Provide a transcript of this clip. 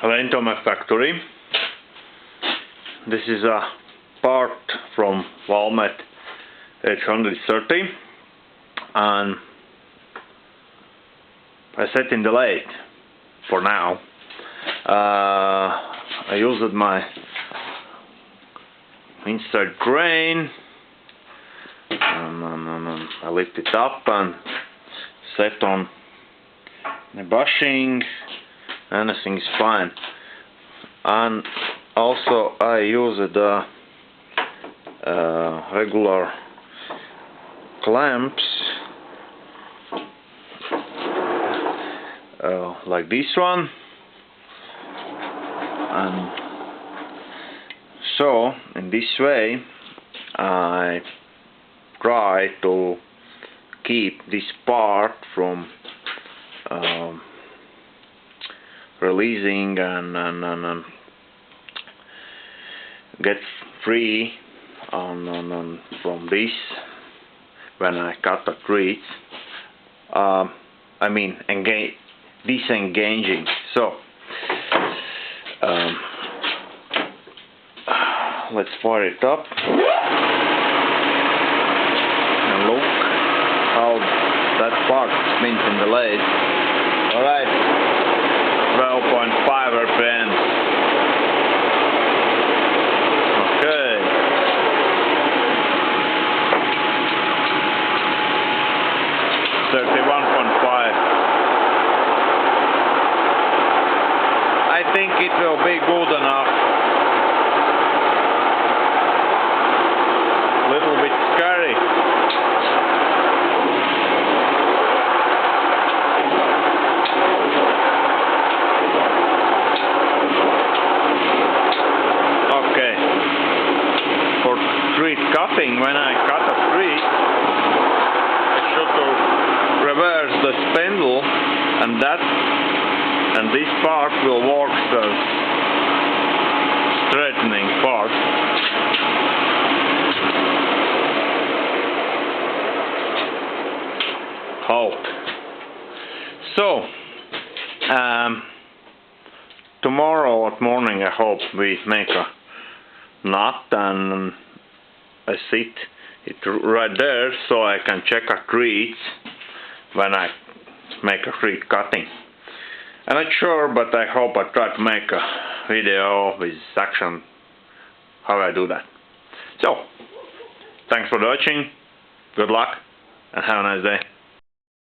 Into my factory. This is a part from Valmet 830, and I set in the lathe for now. I used my inside crane, and I lift it up and set on the bushing. Anything is fine. And also I used regular clamps like this one, and so in this way I try to keep this part from releasing and get free from this when I cut the trees. I mean disengaging. So let's fire it up and look how that part spins in the lathe. Alright. 12.5 RPM. Okay. I think it will be good enough. Little bit scary. Okay. For tree cutting, when I cut a tree, I should reverse the spindle, and this part will work as straightening part. Halt. So tomorrow at morning I hope we make a knot, and I sit it right there so I can check a treat when I make a tree cutting. I'm not sure, but I hope I try to make a video with action how I do that. So, thanks for watching, good luck, and have a nice day.